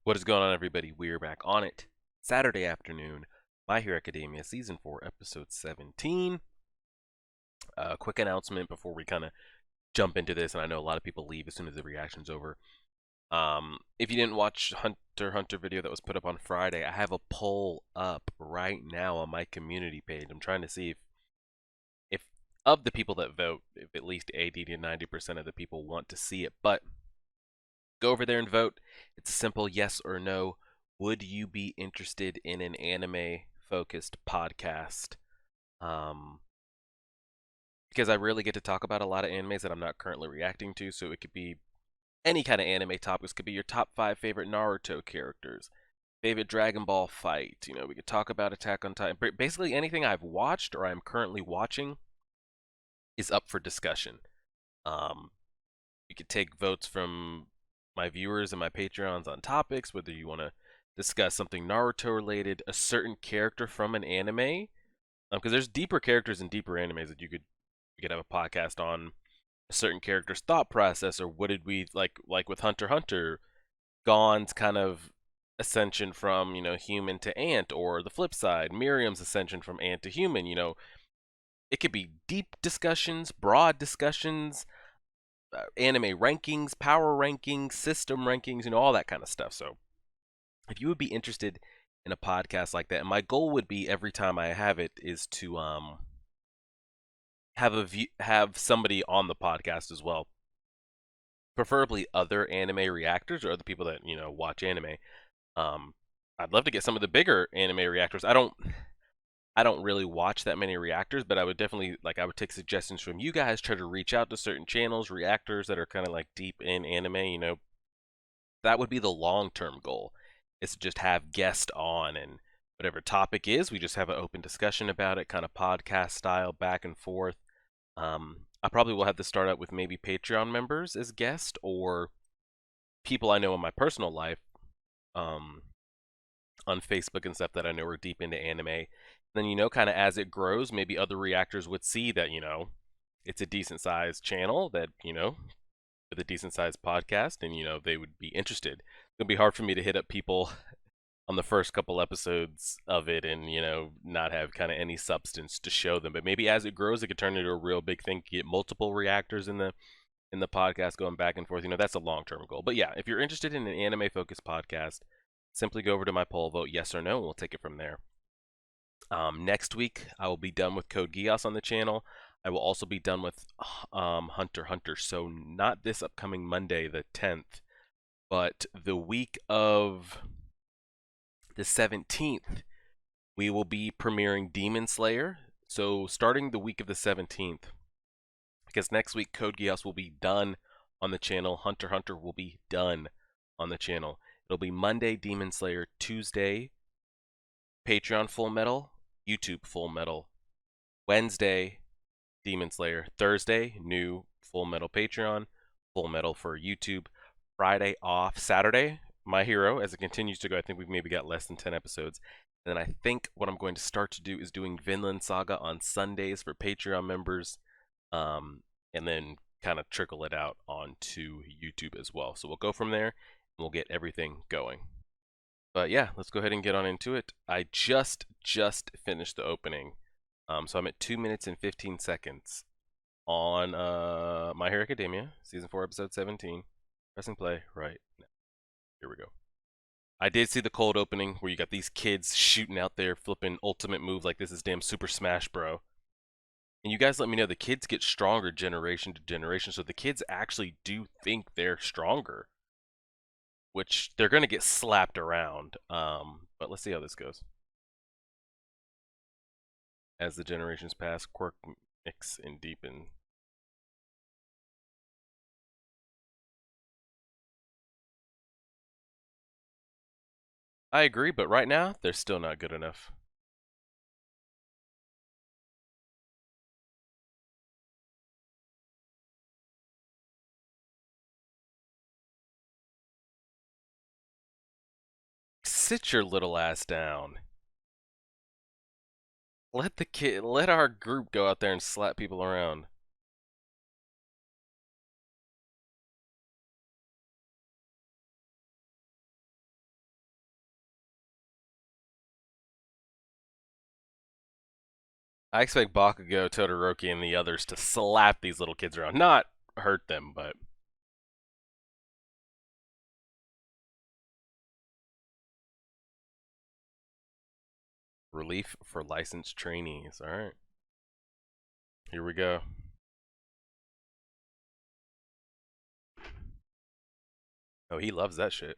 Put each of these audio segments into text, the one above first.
What is going on, everybody? We're back on it. Saturday afternoon, My Hero Academia Season 4, Episode 17. Quick announcement before we kind of jump into this, and I know a lot of people leave as soon as the reaction's over. If you didn't watch Hunter x Hunter video that was put up on Friday, I have a poll up right now on my community page. I'm trying to see if of the people that vote, if at least 80 to 90% of the people want to see it. But go over there and vote. It's a simple yes or no. Would you be interested in an anime focused podcast? Um, because I really get to talk about a lot of animes that I'm not currently reacting to, so it could be any kind of anime topics. Could be your top 5 favorite Naruto characters, favorite Dragon Ball fight. We could talk about Attack on Titan. Basically, anything I've watched or I'm currently watching is up for discussion. Um, you could take votes from my viewers and my Patreons on topics, whether you want to discuss something Naruto related, a certain character from an anime, because there's deeper characters and deeper animes that you could have a podcast on a certain character's thought process, or what did we like with Hunter x Hunter, Gon's kind of ascension from human to ant, or the flip side, Miriam's ascension from ant to human. It could be deep discussions, broad discussions, anime rankings, power rankings, system rankings, all that kind of stuff. So if you would be interested in a podcast like that, and my goal would be every time I have it is to have somebody on the podcast as well, preferably other anime reactors or other people that watch anime. Um, I'd love to get some of the bigger anime reactors. I don't really watch that many reactors, but I would definitely I would take suggestions from you guys, try to reach out to certain channels, reactors that are kind of like deep in anime. That would be the long-term goal, is to just have guests on, and whatever topic is, we just have an open discussion about it, kind of podcast style, back and forth. I probably will have to start out with maybe Patreon members as guests, or people I know in my personal life, um, on Facebook and stuff that I know are deep into anime. Then, kind of as it grows, maybe other reactors would see that, it's a decent sized channel that, with a decent sized podcast, and, they would be interested. It'll be hard for me to hit up people on the first couple episodes of it and, not have kind of any substance to show them. But maybe as it grows, it could turn into a real big thing, get multiple reactors in the podcast going back and forth. That's a long-term goal. But yeah, if you're interested in an anime focused podcast, simply go over to my poll, vote yes or no, and we'll take it from there. Next week, I will be done with Code Geass on the channel. I will also be done with Hunter x Hunter. So not this upcoming Monday, the 10th, but the week of the 17th, we will be premiering Demon Slayer. So starting the week of the 17th, because next week Code Geass will be done on the channel, Hunter x Hunter will be done on the channel. It'll be Monday Demon Slayer, Tuesday Patreon Full Metal, YouTube Full Metal, Wednesday Demon Slayer, Thursday new Full Metal Patreon, Full Metal for YouTube, Friday off, Saturday My Hero. As it continues to go, I think we've maybe got less than 10 episodes. And then I think what I'm going to start to do is doing Vinland Saga on Sundays for Patreon members, and then kind of trickle it out onto YouTube as well. So we'll go from there, and we'll get everything going. But yeah, let's go ahead and get on into it. I just finished the opening, so I'm at 2 minutes and 15 seconds on My Hero Academia, Season 4, Episode 17. Pressing play right now. Here we go. I did see the cold opening where you got these kids shooting out there, flipping ultimate moves like this is damn Super Smash Bro. And you guys let me know the kids get stronger generation to generation, so the kids actually do think they're stronger, which they're going to get slapped around. But let's see how this goes. As the generations pass, quirk mix and deepen. I agree, but right now, they're still not good enough. Sit your little ass down. Let our group go out there and slap people around. I expect Bakugo, Todoroki, and the others to slap these little kids around. Not hurt them, but... Relief for licensed trainees. Alright. Here we go. Oh, he loves that shit.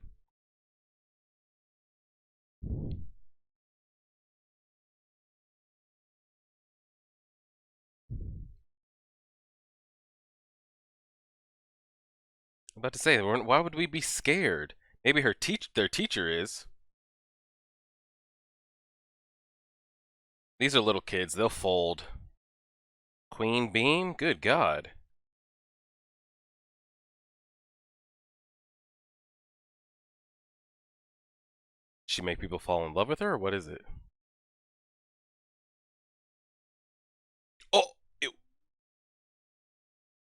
I'm about to say, why would we be scared? Maybe their teacher is. These are little kids. They'll fold. Queen Beam? Good God. She make people fall in love with her, or what is it? Oh! Ew.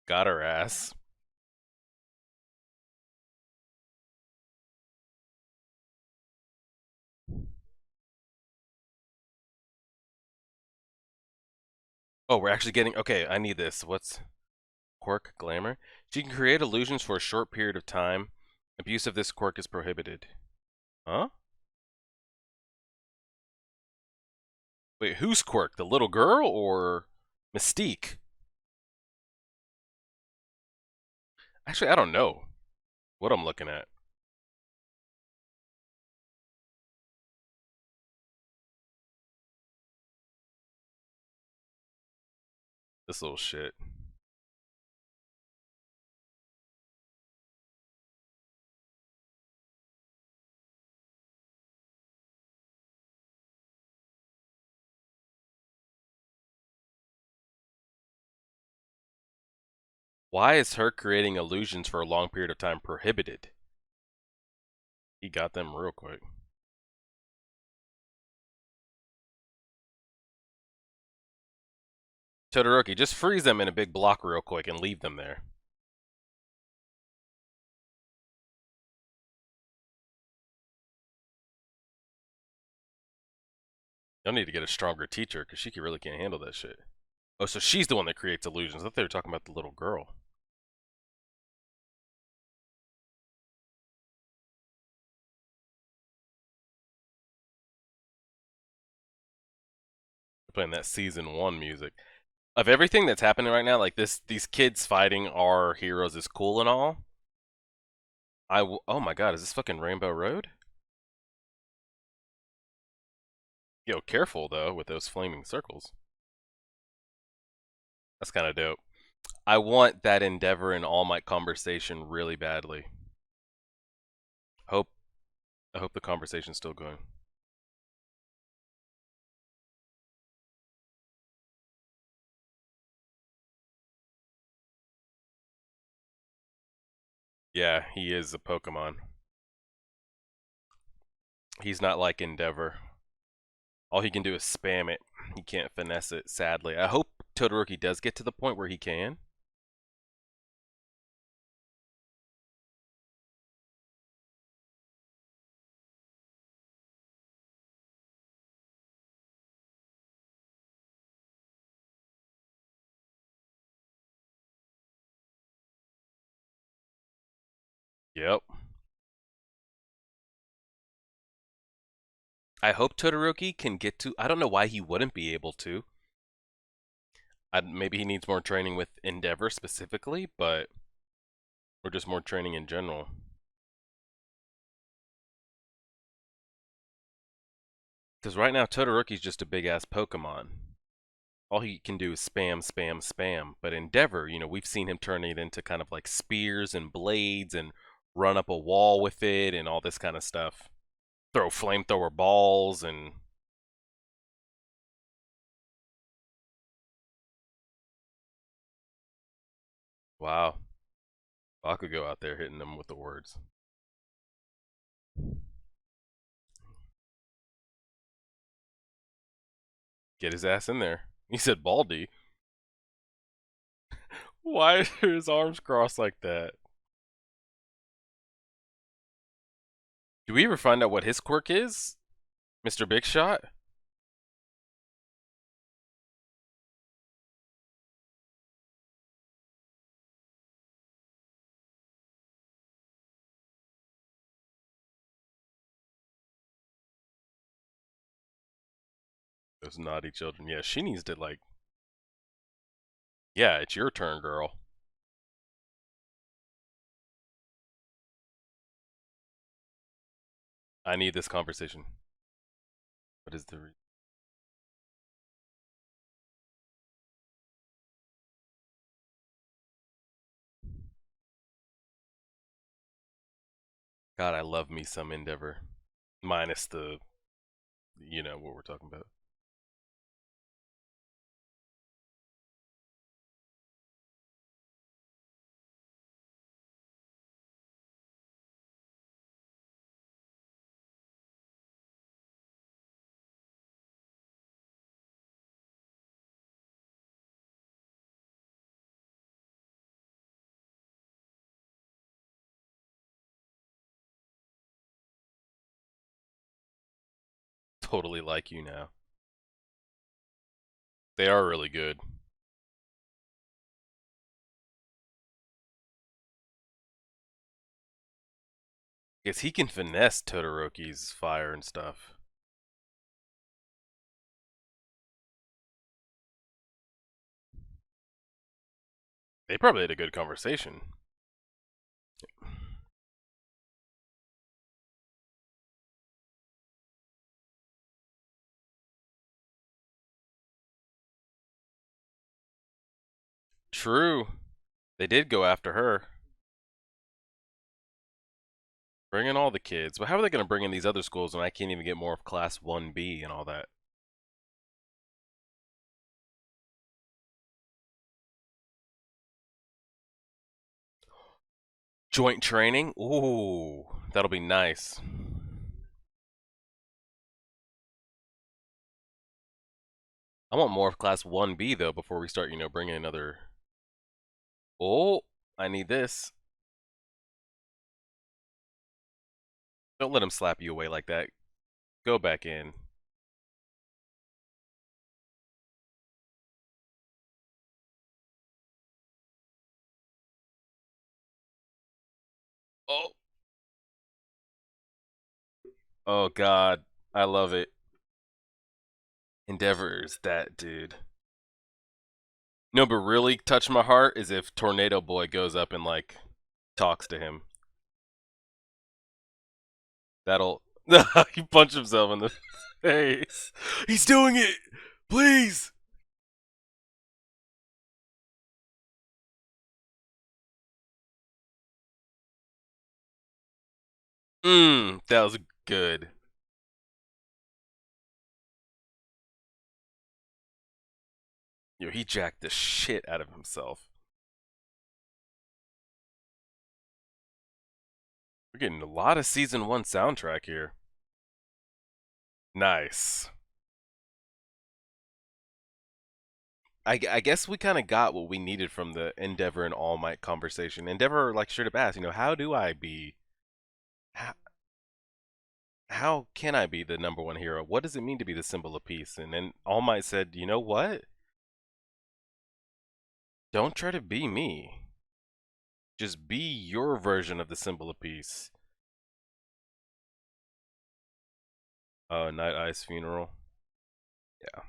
Got her ass. Oh, we're actually getting... Okay, I need this. What's... Quirk Glamour? She can create illusions for a short period of time. Abuse of this quirk is prohibited. Huh? Wait, who's Quirk? The little girl or Mystique? Actually, I don't know what I'm looking at. This little shit. Why is her creating illusions for a long period of time prohibited? He got them real quick. Todoroki, just freeze them in a big block real quick and leave them there. You'll need to get a stronger teacher because she really can't handle that shit. Oh, so she's the one that creates illusions. I thought they were talking about the little girl. They're playing that season 1 music. Of everything that's happening right now, like these kids fighting our heroes is cool and all. Oh my god, is this fucking Rainbow Road? Yo, careful though with those flaming circles. That's kind of dope. I want that Endeavor and All Might conversation really badly. I hope the conversation's still going. Yeah, he is a Pokemon. He's not like Endeavor. All he can do is spam it. He can't finesse it, sadly. I hope Todoroki does get to the point where he can. Yep. I hope Todoroki can get to... I don't know why he wouldn't be able to. Maybe he needs more training with Endeavor specifically, but... Or just more training in general. Because right now, Todoroki's just a big-ass Pokemon. All he can do is spam, spam, spam. But Endeavor, you know, we've seen him turn it into kind of like spears and blades and run up a wall with it and all this kind of stuff. Throw flamethrower balls and... Wow. Bakugo out there hitting them with the words. Get his ass in there. He said Baldy. Why are his arms crossed like that? Do we ever find out what his quirk is? Mr. Big Shot? Those naughty children. Yeah, she needs to, like, yeah, it's your turn, girl. I need this conversation. What is the God, I love me some Endeavor. Minus the, you know, what we're talking about. Totally like you now. They are really good. Guess he can finesse Todoroki's fire and stuff. They probably had a good conversation. True. They did go after her. Bring in all the kids. But how are they going to bring in these other schools when I can't even get more of Class 1B and all that? Joint training? Ooh, that'll be nice. I want more of Class 1B, though, before we start, you know, bringing another... Oh, I need this. Don't let him slap you away like that. Go back in. Oh. Oh, God. I love it. Endeavor's that dude. No, but really touch my heart is if Tornado Boy goes up and, like, talks to him. That'll... he punched himself in the face. He's doing it! Please! That was good. Yo, he jacked the shit out of himself. We're getting a lot of season 1 soundtrack here. Nice. I guess we kind of got what we needed from the Endeavor and All Might conversation. Endeavor, like, straight up asked, you know, how do I be... How can I be the number one hero? What does it mean to be the symbol of peace? And then All Might said, you know what? Don't try to be me. Just be your version of the symbol of peace. Night Eye's funeral. Yeah.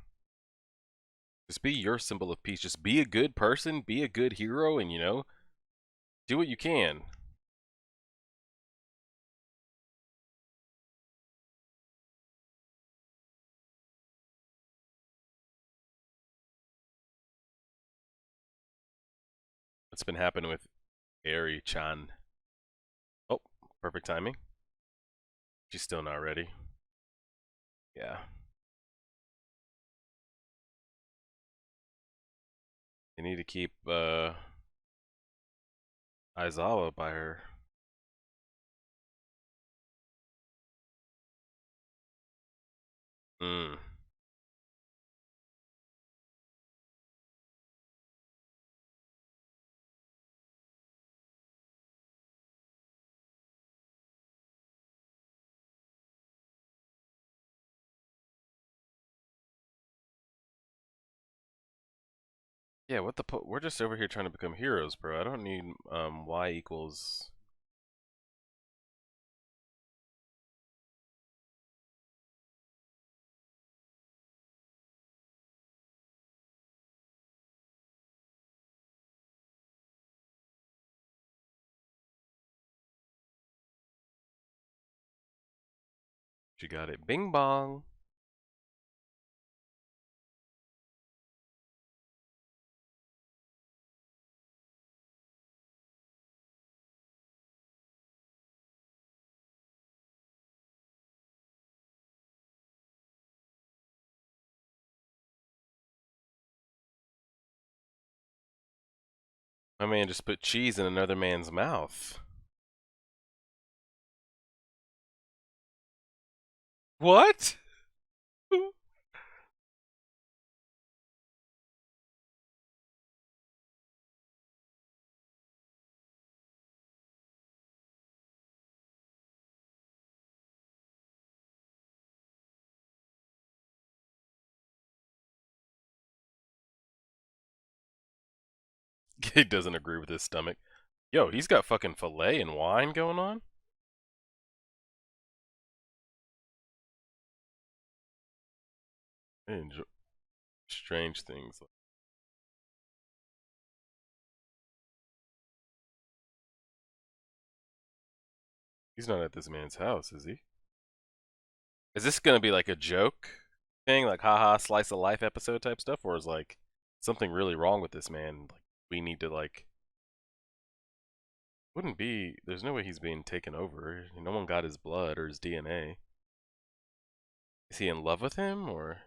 Just be your symbol of peace. Just be a good person, be a good hero, and, you know, do what you can. What's been happening with Eri-chan? Oh, perfect timing. She's still not ready. Yeah. They need to keep Aizawa by her. Hmm. Yeah, what the we're just over here trying to become heroes, bro. I don't need y equals... She got it. Bing bong. My man just put cheese in another man's mouth. What? He doesn't agree with his stomach. Yo, he's got fucking filet and wine going on? I enjoy strange things. He's not at this man's house, is he? Is this gonna be like a joke thing, like haha slice of life episode type stuff, or is like something really wrong with this man? Like we need to like wouldn't be there's no way he's being taken over. No one got his blood or his DNA. Is he in love with him or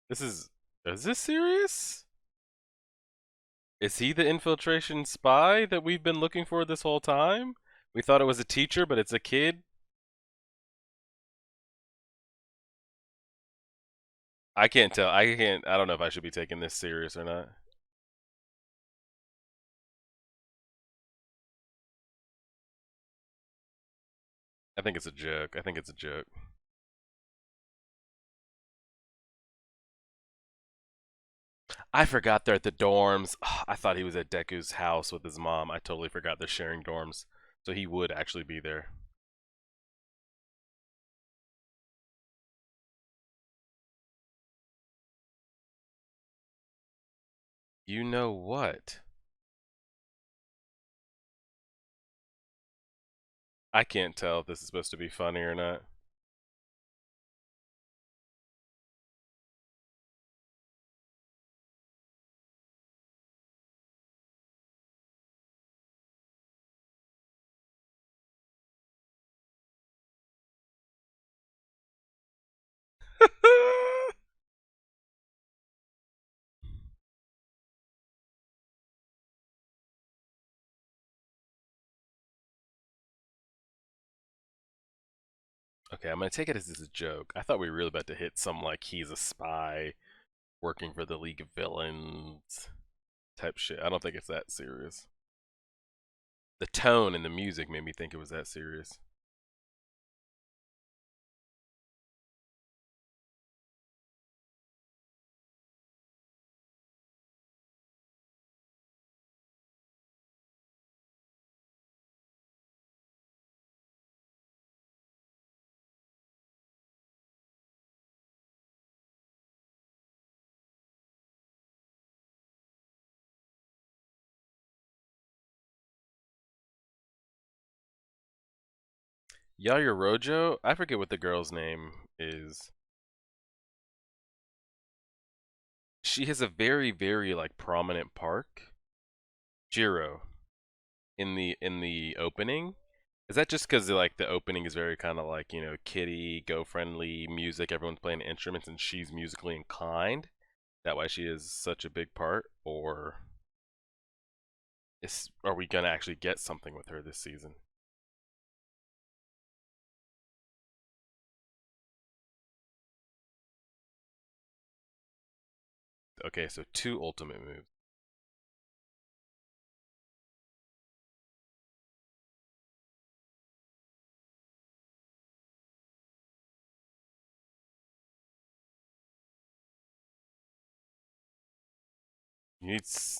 this is this serious? Is he the infiltration spy that we've been looking for this whole time? We thought it was a teacher, but it's a kid? I can't tell. I don't know if I should be taking this serious or not. I think it's a joke. I think it's a joke. I forgot they're at the dorms. I thought he was at Deku's house with his mom. I totally forgot they're sharing dorms. So he would actually be there. You know what? I can't tell if this is supposed to be funny or not. Okay, I'm gonna take it as this is a joke. I thought we were really about to hit some like he's a spy working for the League of Villains type shit. I don't think it's that serious. The tone and the music made me think it was that serious. Yaoyorojo, I forget what the girl's name is. She has a very, very like prominent part. Jiro in the opening. Is that just because like the opening is very kind of like kiddie, go friendly music, everyone's playing instruments, and she's musically inclined? That why she is such a big part, or are we gonna actually get something with her this season? Okay, so two ultimate moves.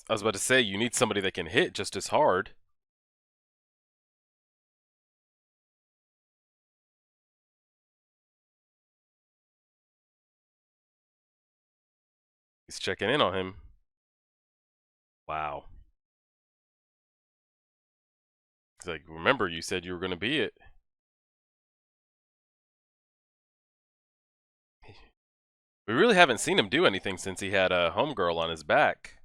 I was about to say you need somebody that can hit just as hard. He's checking in on him. Wow. It's like, remember, you said you were going to be it. We really haven't seen him do anything since he had a homegirl on his back.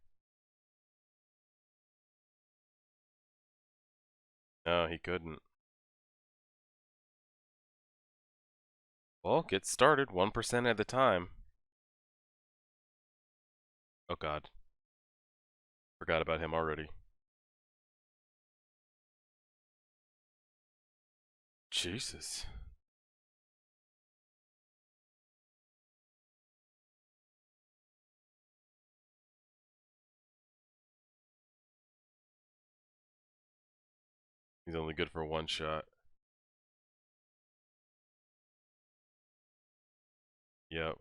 No, he couldn't. Well, get started 1% at a time. Oh god. Forgot about him already. Jesus. He's only good for one shot. Yep.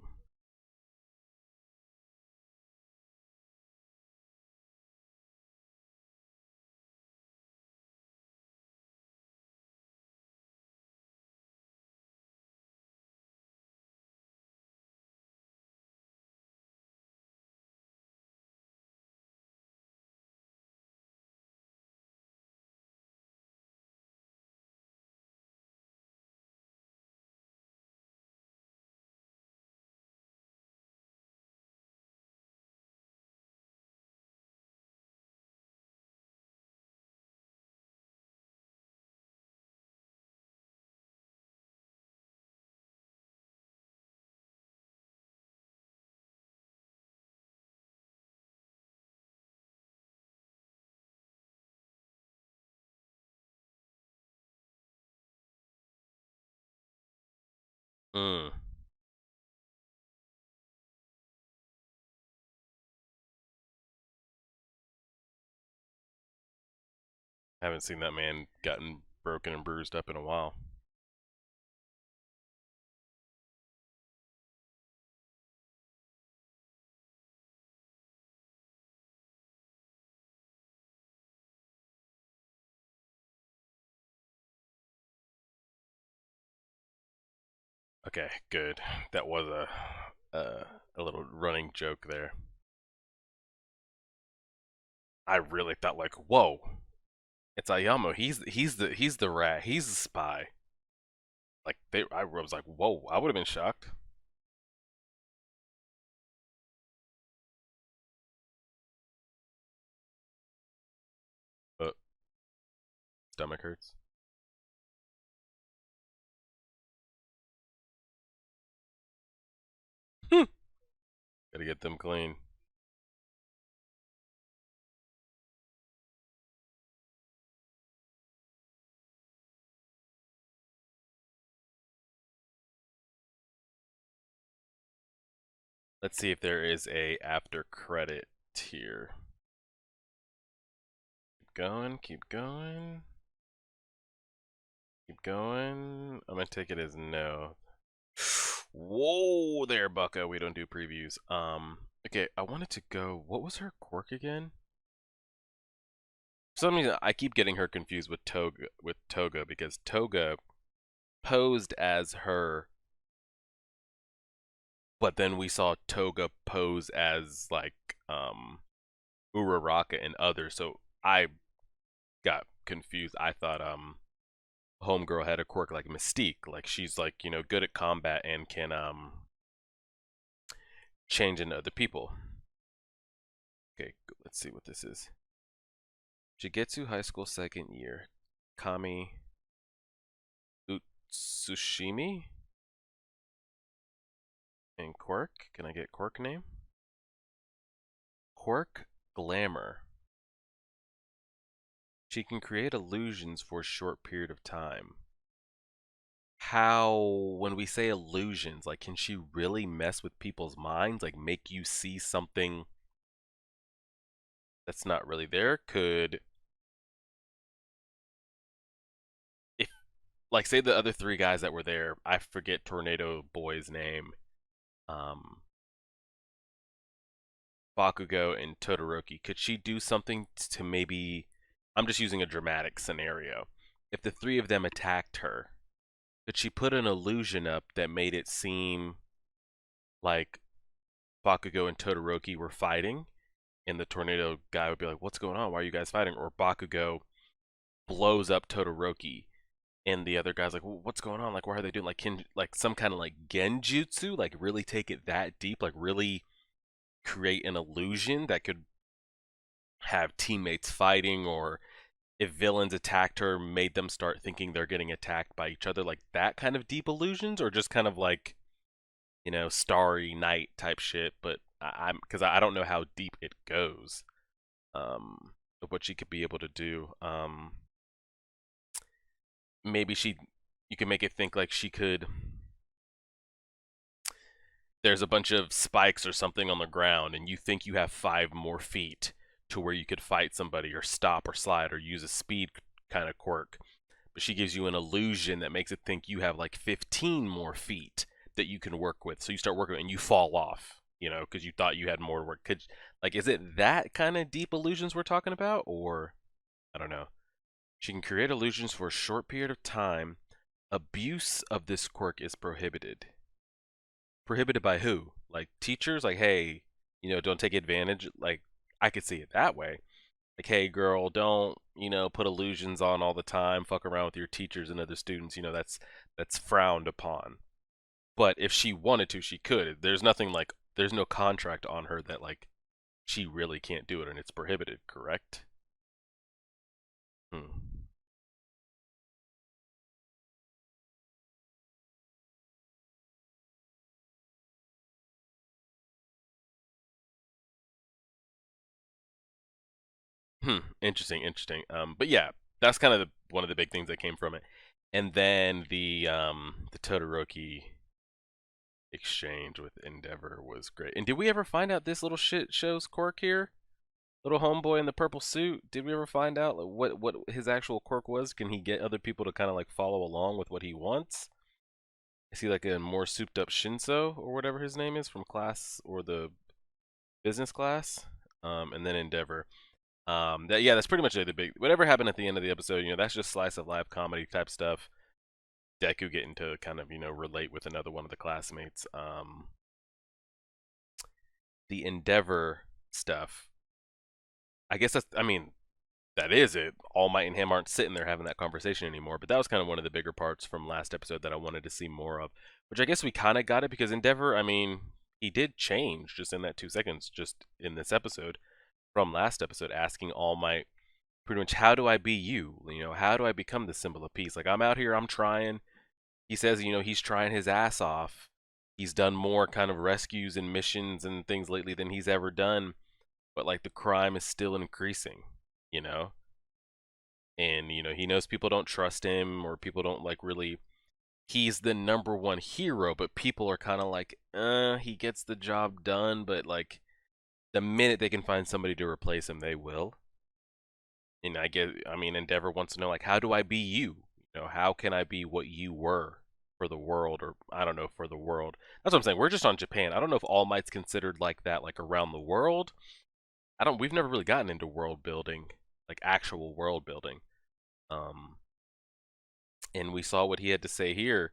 Mm. Haven't seen that man gotten broken and bruised up in a while. Okay, good. That was a little running joke there. I really thought like, whoa, it's Ayamo. He's the rat. He's the spy. Like I was like, whoa. I would have been shocked. But stomach hurts. Gotta get them clean. Let's see if there is a after credit tier. Keep going. Keep going. Keep going. I'm gonna take it as no. Whoa there, Bucko. We don't do previews. Okay, I wanted to go. What was her quirk again? For some reason, I keep getting her confused with Toga because Toga posed as her, but then we saw Toga pose as like Uraraka and others. So I got confused. I thought Homegirl had a quirk like Mystique, like she's like, you know, good at combat and can change into other people. Okay, let's see what this is. Shigetsu High School second year. Kami Utsushimi? And quirk? Can I get quirk name? Quirk Glamour. She can create illusions for a short period of time. How, when we say illusions, like, can she really mess with people's minds? Like, make you see something that's not really there? Could, if, like, say the other three guys that were there, I forget Tornado Boy's name, um, Bakugo and Todoroki, could she do something to maybe, I'm just using a dramatic scenario. If the three of them attacked her, could she put an illusion up that made it seem like Bakugo and Todoroki were fighting, and the tornado guy would be like, "What's going on? Why are you guys fighting?" Or Bakugo blows up Todoroki, and the other guy's like, well, "What's going on? Like, why are they doing like like some kind of like genjutsu? Like, really take it that deep? Like, really create an illusion that could have teammates fighting, or if villains attacked her, made them start thinking they're getting attacked by each other, like that kind of deep illusions, or just kind of like, Starry Night type shit. But I'm because I don't know how deep it goes, of what she could be able to do. Maybe you can make it think like she could. There's a bunch of spikes or something on the ground, and you think you have 5 more feet to where you could fight somebody, or stop, or slide, or use a speed kind of quirk. But she gives you an illusion that makes it think you have like 15 more feet that you can work with. So you start working and you fall off, because you thought you had more work. Like, is it that kind of deep illusions we're talking about? Or, I don't know. She can create illusions for a short period of time. Abuse of this quirk is prohibited. Prohibited by who? Like teachers? Like, hey, don't take advantage. Like, I could see it that way. Like, hey, girl, don't, put illusions on all the time. Fuck around with your teachers and other students. That's frowned upon. But if she wanted to, she could. There's nothing like, there's no contract on her that like she really can't do it, and it's prohibited. Correct? Hmm. Interesting, interesting. But yeah, that's kind of one of the big things that came from it. And then the Todoroki exchange with Endeavor was great. And did we ever find out this little shit show's quirk here? Little homeboy in the purple suit. Did we ever find out like, what his actual quirk was? Can he get other people to kind of like follow along with what he wants? Is he like a more souped up Shinso or whatever his name is from class or the business class? And then Endeavor. That's pretty much the big whatever happened at the end of the episode. That's just slice of life comedy type stuff. Deku getting to kind of relate with another one of the classmates. The Endeavor stuff. I guess that's. I mean, that is it. All Might and him aren't sitting there having that conversation anymore. But that was kind of one of the bigger parts from last episode that I wanted to see more of. Which I guess we kind of got it because Endeavor. I mean, he did change just in that 2 seconds, just in this episode from last episode, asking All Might pretty much, how do I be you? How do I become the symbol of peace? Like, I'm out here, I'm trying. He says, he's trying his ass off. He's done more kind of rescues and missions and things lately than he's ever done, but like the crime is still increasing, you know? And he knows people don't trust him, or people don't like really, he's the number one hero, but people are kind of like, he gets the job done, but like the minute they can find somebody to replace him, they will. And Endeavor wants to know, like, how do I be you? How can I be what you were for the world, or I don't know, for the world. That's what I'm saying. We're just on Japan. I don't know if All Might's considered like that, like around the world. We've never really gotten into world building, like actual world building. Um, and we saw what he had to say here.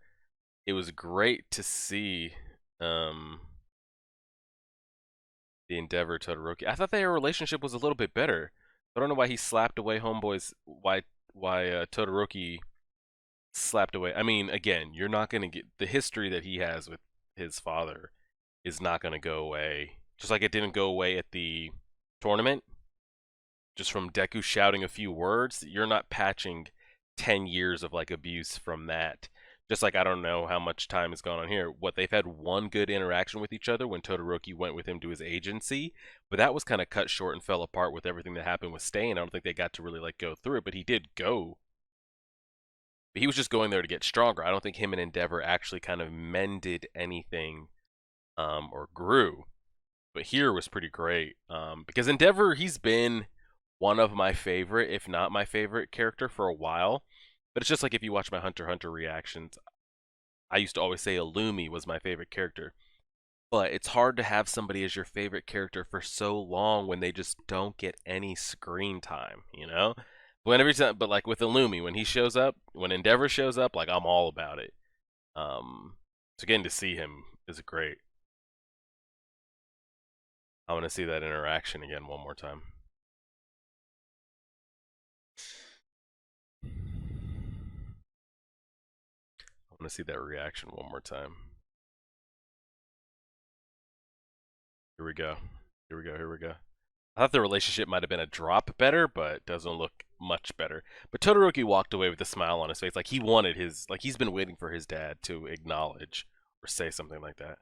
It was great to see, um, the Endeavor Todoroki. I thought their relationship was a little bit better. I don't know why he slapped away homeboys. Why Todoroki slapped away. I mean, again, you're not going to get the history that he has with his father is not going to go away. Just like it didn't go away at the tournament, just from Deku shouting a few words, you're not patching 10 years of like abuse from that. Just like I don't know how much time has gone on here. What, they've had one good interaction with each other when Todoroki went with him to his agency, but that was kind of cut short and fell apart with everything that happened with Stain. I don't think they got to really like go through it, but he did go. But he was just going there to get stronger. I don't think him and Endeavor actually kind of mended anything, or grew. But here was pretty great, because Endeavor, he's been one of my favorite, if not my favorite character for a while. But it's just like if you watch my Hunter x Hunter reactions, I used to always say Illumi was my favorite character. But it's hard to have somebody as your favorite character for so long when they just don't get any screen time, you know? When every time, but like with Illumi, when he shows up, when Endeavor shows up, like I'm all about it. So getting to see him is great. I want to see that interaction again one more time. want to see that reaction one more time. Here we go. Here we go. Here we go. I thought the relationship might have been a drop better, but it doesn't look much better. But Todoroki walked away with a smile on his face, like he wanted his, like he's been waiting for his dad to acknowledge or say something like that.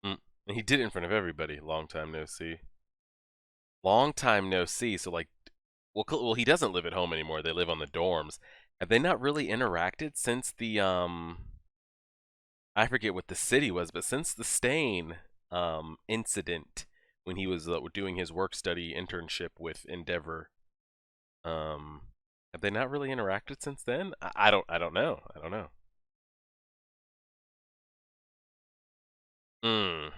Mm. And he did it in front of everybody. Long time no see. Long time no see. So like, well, he doesn't live at home anymore. They live on the dorms. Have they not really interacted since the I forget what the city was, but since the Stain incident when he was doing his work study internship with Endeavor, um, have they not really interacted since then? I don't know. I don't know. Hmm.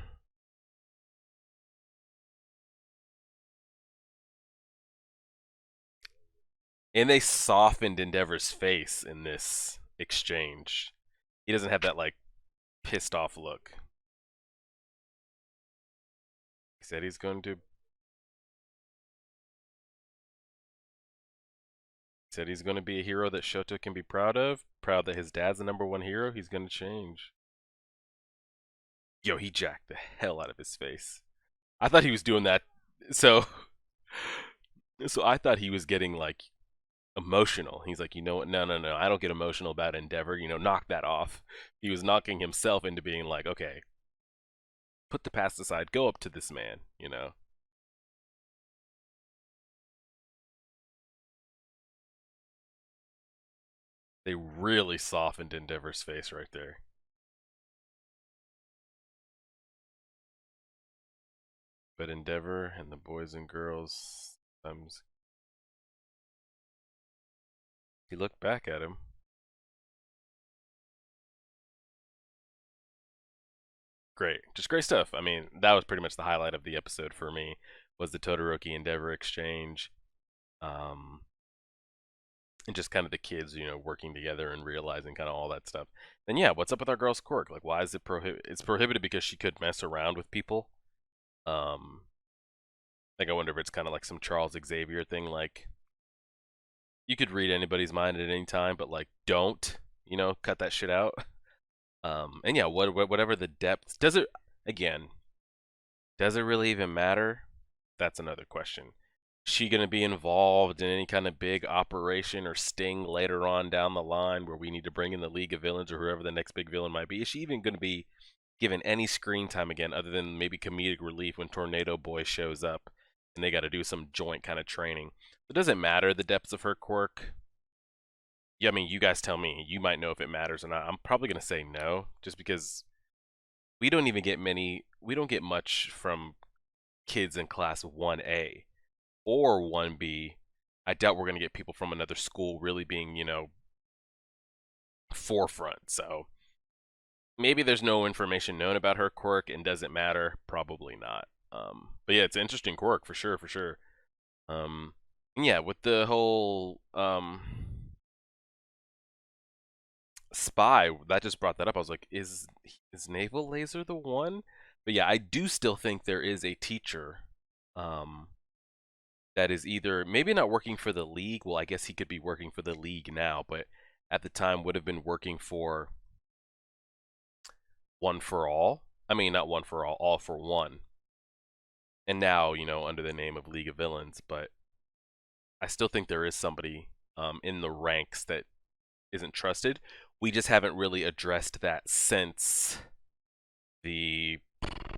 And they softened Endeavor's face in this exchange. He doesn't have that like pissed off look. He said he's going to. He said he's going to be a hero that Shoto can be proud of. Proud that his dad's the #1 hero. He's going to change. Yo, he jacked the hell out of his face. I thought he was doing that. So, so I thought he was getting like emotional. He's like, you know what? No, no, no. I don't get emotional about Endeavor. You know, knock that off. He was knocking himself into being like, okay, put the past aside. Go up to this man. You know. They really softened Endeavor's face right there. But Endeavor and the boys and girls, sometimes he looked back at him. Great, just great stuff. I mean, that was pretty much the highlight of the episode for me. Was the Todoroki Endeavor exchange, um, and just kind of the kids, you know, working together and realizing kind of all that stuff. Then yeah, what's up with our girl's quirk? Like, why is it prohibited? It's prohibited because she could mess around with people. Um, like I wonder if it's kind of like some Charles Xavier thing, like you could read anybody's mind at any time, but like don't, you know, cut that shit out. And yeah, whatever the depth does it again, does it really even matter? That's another question. She going to be involved in any kind of big operation or sting later on down the line where we need to bring in the League of Villains or whoever the next big villain might be? Is she even going to be given any screen time again other than maybe comedic relief when Tornado Boy shows up and they got to do some joint kind of training? It doesn't matter the depths of her quirk. Yeah, I mean, you guys tell me. You might know if it matters or not. I'm probably going to say no just because we don't even get many, we don't get much from kids in class 1A or 1B. I doubt we're going to get people from another school really being, you know, forefront. So maybe there's no information known about her quirk and doesn't matter. Probably not. But yeah, it's an interesting quirk for sure, for sure. Yeah, with the whole spy, that just brought that up. I was like, is Naval Laser the one? But yeah, I do still think there is a teacher um that is either maybe not working for the league. Well, I guess he could be working for the league now, but at the time would have been working for One for All. I mean, not One for All for One. And now, you know, under the name of League of Villains, but I still think there is somebody in the ranks that isn't trusted. We just haven't really addressed that the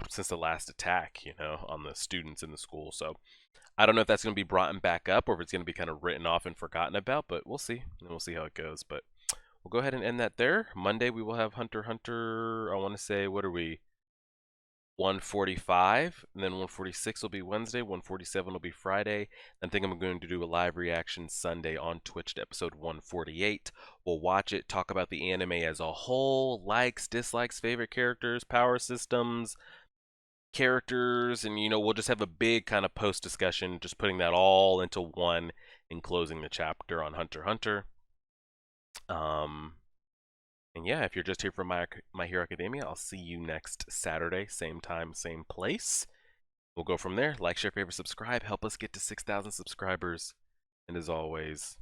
since the last attack, you know, on the students in the school. So I don't know if that's going to be brought back up or if it's going to be kind of written off and forgotten about, but we'll see. And we'll see how it goes. But we'll go ahead and end that there. Monday we will have Hunter x Hunter. I want to say, what are we? 145, and then 146 will be Wednesday, 147 will be Friday. I think I'm going to do a live reaction Sunday on Twitch to episode 148. We'll watch it, talk about the anime as a whole, likes, dislikes, favorite characters, power systems, characters, and you know, we'll just have a big kind of post discussion, just putting that all into one and closing the chapter on Hunter x Hunter. Um And yeah, if you're just here for My Hero Academia, I'll see you next Saturday, same time, same place. We'll go from there. Like, share, favorite, subscribe. Help us get to 6,000 subscribers. And as always,